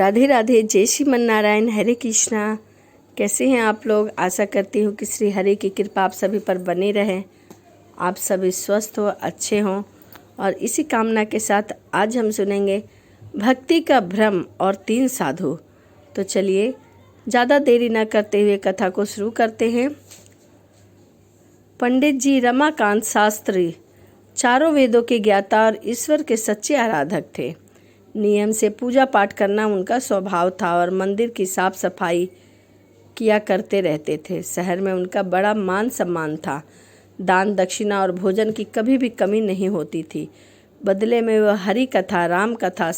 राधे राधे, जय श्रीमन नारायण, हरे कृष्णा। कैसे हैं आप लोग? आशा करती हूँ कि श्री हरि की कृपा आप सभी पर बनी रहे, आप सभी स्वस्थ हो, अच्छे हों। और इसी कामना के साथ आज हम सुनेंगे भक्ति का भ्रम और 3 साधु। तो चलिए ज़्यादा देरी न करते हुए कथा को शुरू करते हैं। पंडित जी रमाकांत शास्त्री चारों वेदों के ज्ञाता और ईश्वर के सच्चे आराधक थे। नियम से पूजा पाठ करना उनका स्वभाव था और मंदिर की साफ सफाई किया करते रहते थे। शहर में उनका बड़ा मान सम्मान था। दान दक्षिणा और भोजन की कभी भी कमी नहीं होती थी। बदले में वह हरि कथा, राम कथा,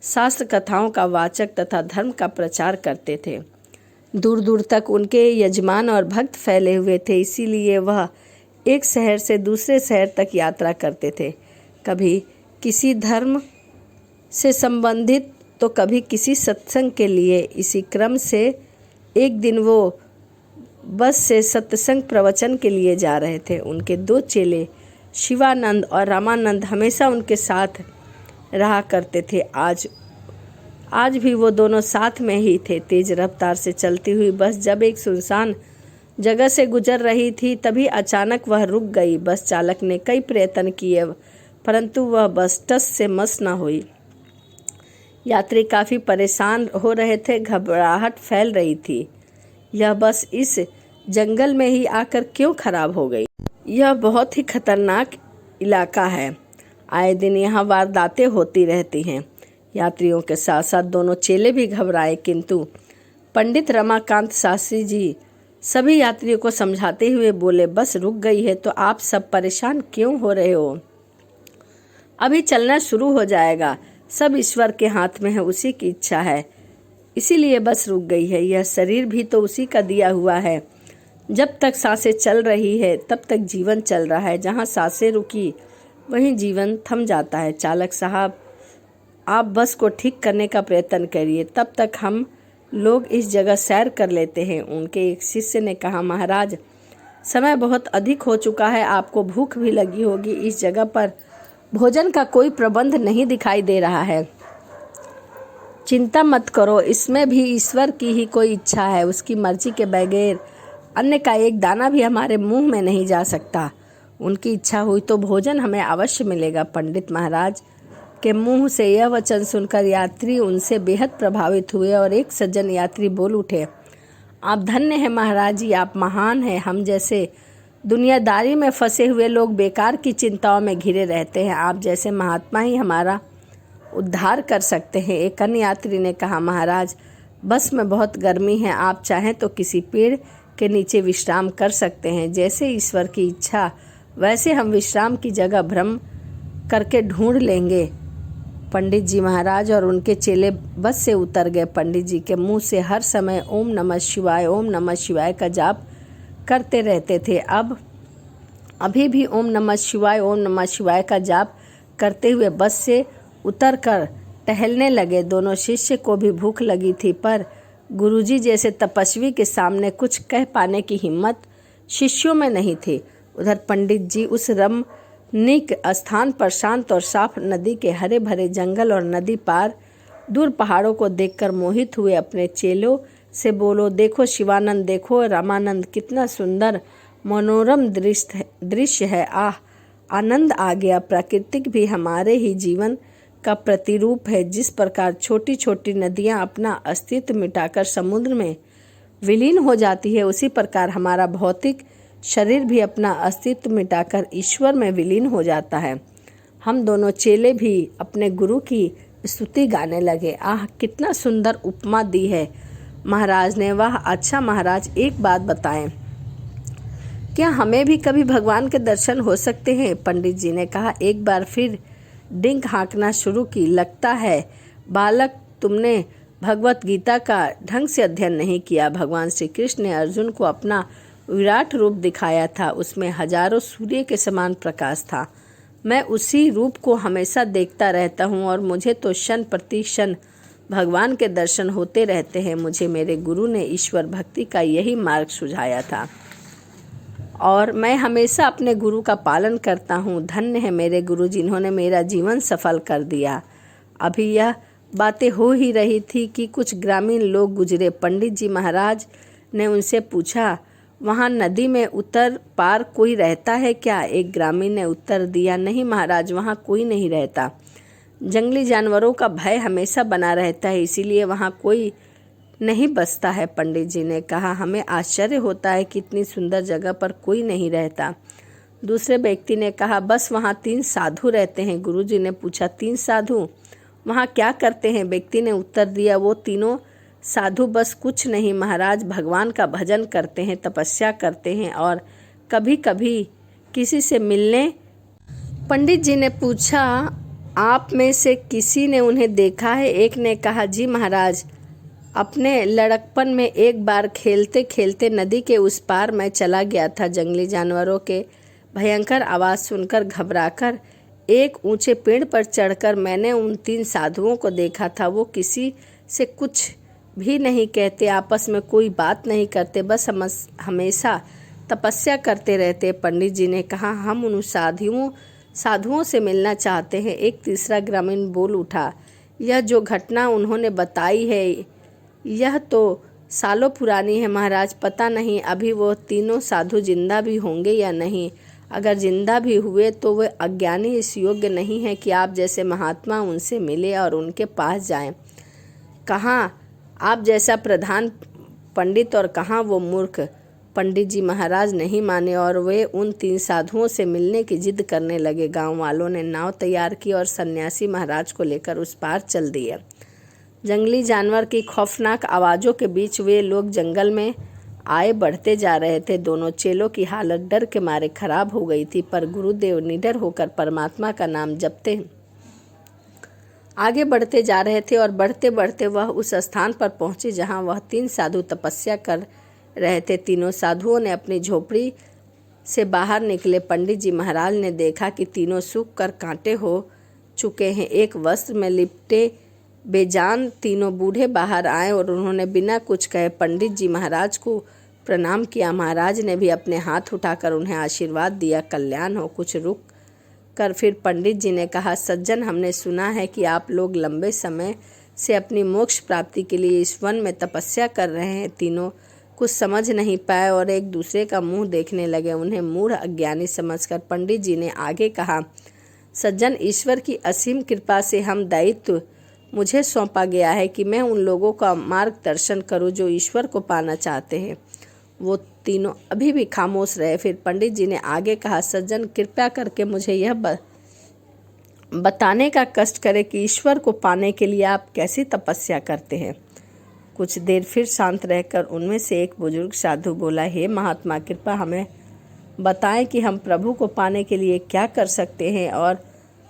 शास्त्र कथाओं का वाचक तथा धर्म का प्रचार करते थे। दूर दूर तक उनके यजमान और भक्त फैले हुए थे, इसीलिए वह एक शहर से दूसरे शहर तक यात्रा करते थे। कभी किसी धर्म से संबंधित तो कभी किसी सत्संग के लिए। इसी क्रम से एक दिन वो बस से सत्संग प्रवचन के लिए जा रहे थे। उनके 2 चेले शिवानंद और रामानंद हमेशा उनके साथ रहा करते थे। आज भी वो दोनों साथ में ही थे। तेज रफ्तार से चलती हुई बस जब एक सुनसान जगह से गुजर रही थी, तभी अचानक वह रुक गई। बस चालक ने कई प्रयत्न किए, परंतु वह बस टस से मस न हुई। यात्री काफ़ी परेशान हो रहे थे, घबराहट फैल रही थी। यह बस इस जंगल में ही आकर क्यों खराब हो गई? यह बहुत ही खतरनाक इलाका है। आए दिन यहाँ वारदातें होती रहती हैं। यात्रियों के साथ साथ दोनों चेले भी घबराए, किंतु पंडित रमाकांत शास्त्री जी सभी यात्रियों को समझाते हुए बोले, बस रुक गई है तो आप सब परेशान क्यों हो रहे हो? अभी चलना शुरू हो जाएगा। सब ईश्वर के हाथ में है, उसी की इच्छा है, इसीलिए बस रुक गई है। यह शरीर भी तो उसी का दिया हुआ है। जब तक सांसें चल रही है तब तक जीवन चल रहा है। जहाँ सांसें रुकी वहीं जीवन थम जाता है। चालक साहब, आप बस को ठीक करने का प्रयत्न करिए, तब तक हम लोग इस जगह सैर कर लेते हैं। उनके एक शिष्य ने कहा, महाराज समय बहुत अधिक हो चुका है, आपको भूख भी लगी होगी। इस जगह पर भोजन का कोई प्रबंध नहीं दिखाई दे रहा है। चिंता मत करो, इसमें भी ईश्वर की ही कोई इच्छा है। उसकी मर्जी के बगैर अन्न का एक दाना भी हमारे मुंह में नहीं जा सकता। उनकी इच्छा हुई तो भोजन हमें अवश्य मिलेगा। पंडित महाराज के मुंह से यह वचन सुनकर यात्री उनसे बेहद प्रभावित हुए और एक सज्जन यात्री बोल उठे, आप धन्य हैं महाराज जी, आप महान हैं। हम जैसे दुनियादारी में फंसे हुए लोग बेकार की चिंताओं में घिरे रहते हैं। आप जैसे महात्मा ही हमारा उद्धार कर सकते हैं। एक अन्य यात्री ने कहा, महाराज बस में बहुत गर्मी है, आप चाहें तो किसी पेड़ के नीचे विश्राम कर सकते हैं। जैसे ईश्वर की इच्छा वैसे हम विश्राम की जगह भ्रम करके ढूंढ लेंगे। पंडित जी महाराज और उनके चेले बस से उतर गए। पंडित जी के मुंह से हर समय ओम नमः शिवाय, ओम नमः शिवाय का जाप करते रहते थे। अभी भी ओम नमः शिवाय, ओम नमः शिवाय का जाप करते हुए बस से उतरकर टहलने लगे। दोनों शिष्य को भी भूख लगी थी, पर गुरुजी जैसे तपस्वी के सामने कुछ कह पाने की हिम्मत शिष्यों में नहीं थी। उधर पंडित जी उस रमणीक स्थान पर शांत और साफ नदी के हरे भरे जंगल और नदी पार दूर पहाड़ों को देखकर मोहित हुए। अपने चेलों से बोलो, देखो शिवानंद, देखो रामानंद, कितना सुंदर मनोरम दृश्य है। आनंद आ गया। प्राकृतिक भी हमारे ही जीवन का प्रतिरूप है। जिस प्रकार छोटी छोटी नदियां अपना अस्तित्व मिटाकर समुद्र में विलीन हो जाती है, उसी प्रकार हमारा भौतिक शरीर भी अपना अस्तित्व मिटाकर ईश्वर में विलीन हो जाता है। हम दोनों चेले भी अपने गुरु की स्तुति गाने लगे। आह, कितना सुंदर उपमा दी है महाराज ने। वाह, अच्छा महाराज, एक बात बताएं, क्या हमें भी कभी भगवान के दर्शन हो सकते हैं? पंडित जी ने कहा। एक बार फिर डिंक हाँकना शुरू की। लगता है बालक, तुमने भगवत गीता का ढंग से अध्ययन नहीं किया। भगवान श्री कृष्ण ने अर्जुन को अपना विराट रूप दिखाया था। उसमें हजारों सूर्य के समान प्रकाश था। मैं उसी रूप को हमेशा देखता रहता हूँ और मुझे तो क्षण प्रति क्षण भगवान के दर्शन होते रहते हैं। मुझे मेरे गुरु ने ईश्वर भक्ति का यही मार्ग सुझाया था और मैं हमेशा अपने गुरु का पालन करता हूँ। धन्य है मेरे गुरु जिन्होंने मेरा जीवन सफल कर दिया। अभी यह बातें हो ही रही थी कि कुछ ग्रामीण लोग गुजरे। पंडित जी महाराज ने उनसे पूछा, वहाँ नदी में उतर पार कोई रहता है क्या? एक ग्रामीण ने उत्तर दिया, नहीं महाराज, वहाँ कोई नहीं रहता। जंगली जानवरों का भय हमेशा बना रहता है, इसीलिए वहाँ कोई नहीं बसता है। पंडित जी ने कहा, हमें आश्चर्य होता है कि इतनी सुंदर जगह पर कोई नहीं रहता। दूसरे व्यक्ति ने कहा, बस वहाँ 3 साधु रहते हैं। गुरुजी ने पूछा, 3 साधु वहाँ क्या करते हैं? व्यक्ति ने उत्तर दिया, वो तीनों साधु बस कुछ नहीं महाराज, भगवान का भजन करते हैं, तपस्या करते हैं और कभी कभी किसी से मिलने। पंडित जी ने पूछा, आप में से किसी ने उन्हें देखा है? एक ने कहा, जी महाराज, अपने लड़कपन में एक बार खेलते खेलते नदी के उस पार मैं चला गया था। जंगली जानवरों के भयंकर आवाज़ सुनकर घबराकर एक ऊंचे पेड़ पर चढ़कर मैंने उन 3 साधुओं को देखा था। वो किसी से कुछ भी नहीं कहते, आपस में कोई बात नहीं करते, बस हमेशा तपस्या करते रहते। पंडित जी ने कहा, हम उन साधुओं से मिलना चाहते हैं। एक तीसरा ग्रामीण बोल उठा, यह जो घटना उन्होंने बताई है यह तो सालों पुरानी है महाराज, पता नहीं अभी वो तीनों साधु जिंदा भी होंगे या नहीं। अगर जिंदा भी हुए तो वे अज्ञानी इस योग्य नहीं है कि आप जैसे महात्मा उनसे मिले और उनके पास जाएं। कहाँ आप जैसा प्रधान पंडित और कहाँ वो मूर्ख। पंडित जी महाराज नहीं माने और वे उन 3 साधुओं से मिलने की जिद करने लगे। गांव वालों ने नाव तैयार की और सन्यासी महाराज को लेकर उस पार चल दिए। जंगली जानवर की खौफनाक आवाज़ों के बीच वे लोग जंगल में आए बढ़ते जा रहे थे। दोनों चेलों की हालत डर के मारे खराब हो गई थी, पर गुरुदेव निडर होकर परमात्मा का नाम जपते आगे बढ़ते जा रहे थे और बढ़ते बढ़ते वह उस स्थान पर पहुंचे जहां वह 3 साधु तपस्या कर रहे थे। तीनों साधुओं ने अपनी झोपड़ी से बाहर निकले। पंडित जी महाराज ने देखा कि तीनों सूख कर कांटे हो चुके हैं। एक वस्त्र में लिपटे बेजान तीनों बूढ़े बाहर आए और उन्होंने बिना कुछ कहे पंडित जी महाराज को प्रणाम किया। महाराज ने भी अपने हाथ उठाकर उन्हें आशीर्वाद दिया, कल्याण हो। कुछ रुक कर फिर पंडित जी ने कहा, सज्जन, हमने सुना है कि आप लोग लंबे समय से अपनी मोक्ष प्राप्ति के लिए इस वन में तपस्या कर रहे हैं। तीनों कुछ समझ नहीं पाए और एक दूसरे का मुंह देखने लगे। उन्हें मूढ़ अज्ञानी समझकर पंडित जी ने आगे कहा, सज्जन, ईश्वर की असीम कृपा से हम दायित्व मुझे सौंपा गया है कि मैं उन लोगों का मार्गदर्शन करूं जो ईश्वर को पाना चाहते हैं। वो तीनों अभी भी खामोश रहे। फिर पंडित जी ने आगे कहा, सज्जन, कृपया करके मुझे यह बताने का कष्ट करें कि ईश्वर को पाने के लिए आप कैसी तपस्या करते हैं। कुछ देर फिर शांत रहकर उनमें से एक बुजुर्ग साधु बोला, हे महात्मा, कृपया हमें बताएं कि हम प्रभु को पाने के लिए क्या कर सकते हैं, और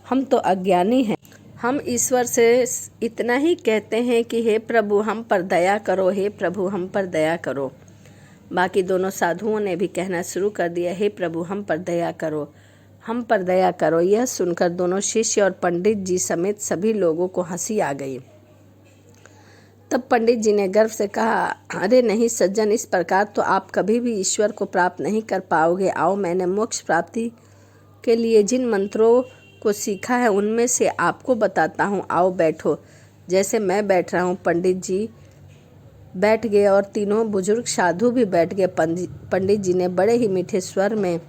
हम तो अज्ञानी हैं। हम ईश्वर से इतना ही कहते हैं कि हे प्रभु हम पर दया करो, हे प्रभु हम पर दया करो। बाकी दोनों साधुओं ने भी कहना शुरू कर दिया, हे प्रभु हम पर दया करो, हम पर दया करो। यह सुनकर दोनों शिष्य और पंडित जी समेत सभी लोगों को हंसी आ गई। तब पंडित जी ने गर्व से कहा, अरे नहीं सज्जन, इस प्रकार तो आप कभी भी ईश्वर को प्राप्त नहीं कर पाओगे। आओ, मैंने मोक्ष प्राप्ति के लिए जिन मंत्रों को सीखा है उनमें से आपको बताता हूँ। आओ बैठो, जैसे मैं बैठ रहा हूँ। पंडित जी बैठ गए और तीनों बुजुर्ग साधु भी बैठ गए। पंडित जी ने बड़े ही मीठे स्वर में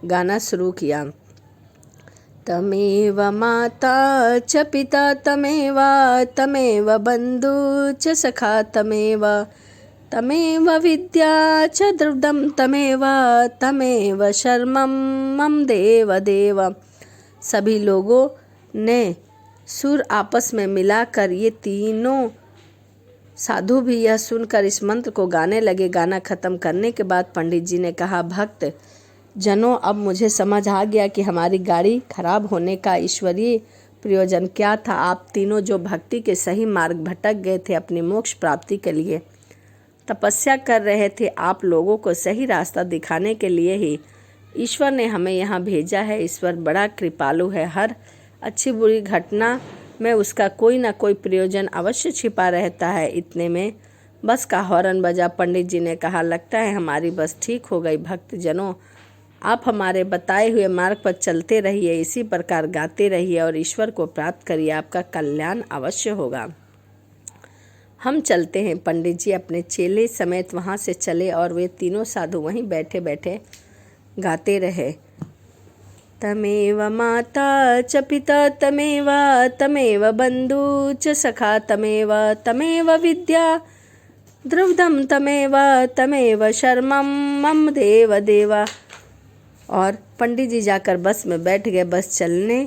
गाना शुरू किया, तमेव माता च पिता तमेव बंधु च सखा तमेव विद्या च द्रुदम तमेव शर्मम मम देव देव। सभी लोगों ने सुर आपस में मिलाकर, ये तीनों साधु भी यह सुनकर इस मंत्र को गाने लगे। गाना खत्म करने के बाद पंडित जी ने कहा, भक्त जनों, अब मुझे समझ आ गया कि हमारी गाड़ी खराब होने का ईश्वरीय प्रयोजन क्या था। आप तीनों जो भक्ति के सही मार्ग भटक गए थे, अपनी मोक्ष प्राप्ति के लिए तपस्या कर रहे थे, आप लोगों को सही रास्ता दिखाने के लिए ही ईश्वर ने हमें यहाँ भेजा है। ईश्वर बड़ा कृपालु है। हर अच्छी बुरी घटना में उसका कोई ना कोई प्रयोजन अवश्य छिपा रहता है। इतने में बस का हॉर्न बजा। पंडित जी ने कहा, लगता है हमारी बस ठीक हो गई। भक्त जनों, आप हमारे बताए हुए मार्ग पर चलते रहिए, इसी प्रकार गाते रहिए और ईश्वर को प्राप्त करिए, आपका कल्याण अवश्य होगा। हम चलते हैं। पंडित जी अपने चेले समेत वहाँ से चले और वे तीनों साधु वहीं बैठे बैठे गाते रहे। तमेव माता च पिता तमेव तमेव बंधु च सखा तमेव तमेव विद्या द्रविडम तमेव तमेव शर्मम मम देव देवा। और पंडित जी जाकर बस में बैठ गए। बस चलने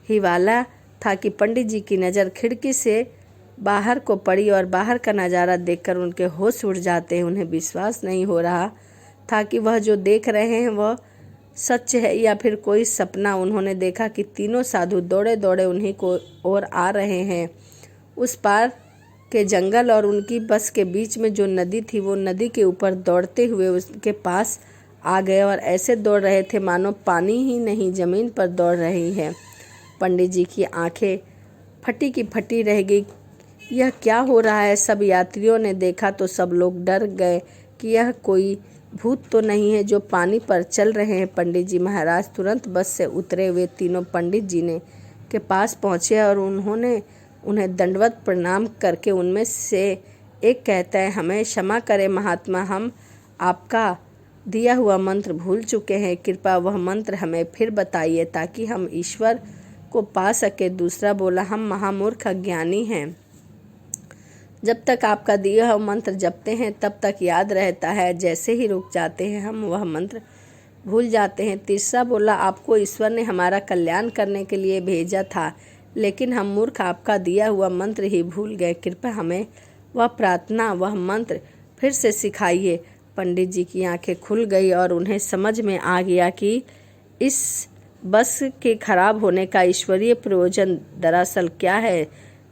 ही वाला था कि पंडित जी की नज़र खिड़की से बाहर को पड़ी और बाहर का नज़ारा देखकर उनके होश उड़ जाते हैं। उन्हें विश्वास नहीं हो रहा था कि वह जो देख रहे हैं वह सच है या फिर कोई सपना। उन्होंने देखा कि तीनों साधु दौड़े दौड़े उन्हीं को ओर आ रहे हैं। उस पार के जंगल और उनकी बस के बीच में जो नदी थी, वो नदी के ऊपर दौड़ते हुए उसके पास आ गए और ऐसे दौड़ रहे थे मानो पानी ही नहीं ज़मीन पर दौड़ रही है। पंडित जी की आंखें फटी की फटी रह गई। यह क्या हो रहा है? सब यात्रियों ने देखा तो सब लोग डर गए कि यह कोई भूत तो नहीं है जो पानी पर चल रहे हैं। पंडित जी महाराज तुरंत बस से उतरे। वे तीनों पंडित जी ने के पास पहुँचे और उन्होंने उन्हें दंडवत प्रणाम करके उनमें से एक कहता है, हमें क्षमा करें महात्मा, हम आपका दिया हुआ मंत्र भूल चुके हैं। कृपया वह मंत्र हमें फिर बताइए ताकि हम ईश्वर को पा सके। दूसरा बोला, हम महामूर्ख अज्ञानी हैं, जब तक आपका दिया हुआ मंत्र जपते हैं तब तक याद रहता है, जैसे ही रुक जाते हैं हम वह मंत्र भूल जाते हैं। तीसरा बोला, आपको ईश्वर ने हमारा कल्याण करने के लिए भेजा था, लेकिन हम मूर्ख आपका दिया हुआ मंत्र ही भूल गए। कृपया हमें वह प्रार्थना, वह मंत्र फिर से सिखाइए। पंडित जी की आंखें खुल गई और उन्हें समझ में आ गया कि इस बस के खराब होने का ईश्वरीय प्रयोजन दरअसल क्या है।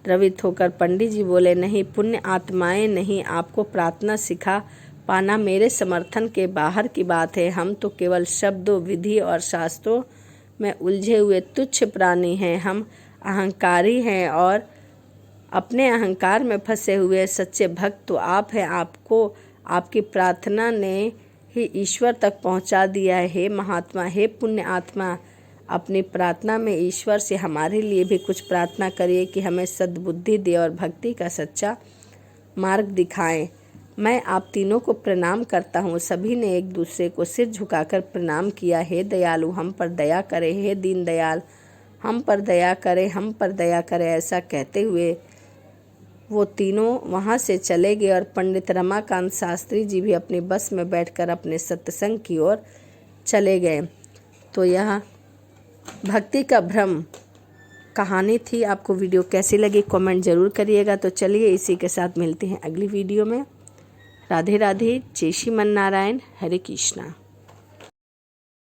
द्रवित होकर पंडित जी बोले, नहीं पुण्य आत्माएं नहीं, आपको प्रार्थना सिखा पाना मेरे समर्थन के बाहर की बात है। हम तो केवल शब्दों, विधि और शास्त्रों में उलझे हुए तुच्छ प्राणी हैं। हम अहंकारी हैं और अपने अहंकार में फंसे हुए सच्चे भक्त तो आप हैं। आपको आपकी प्रार्थना ने ही ईश्वर तक पहुंचा दिया है। हे महात्मा, हे पुण्य आत्मा, अपनी प्रार्थना में ईश्वर से हमारे लिए भी कुछ प्रार्थना करिए कि हमें सद्बुद्धि दे और भक्ति का सच्चा मार्ग दिखाएं। मैं आप तीनों को प्रणाम करता हूँ। सभी ने एक दूसरे को सिर झुकाकर प्रणाम किया। हे दयालु, हम पर दया करे। हे दीन दयाल, हम पर दया करे, हम पर दया करे। ऐसा कहते हुए वो तीनों वहाँ से चले गए और पंडित रमाकांत शास्त्री जी भी अपनी बस में बैठकर अपने सत्संग की ओर चले गए। तो यह भक्ति का भ्रम कहानी थी। आपको वीडियो कैसी लगी कमेंट ज़रूर करिएगा। तो चलिए इसी के साथ मिलते हैं अगली वीडियो में। राधे राधे, जय श्री मन नारायण, हरे कृष्णा।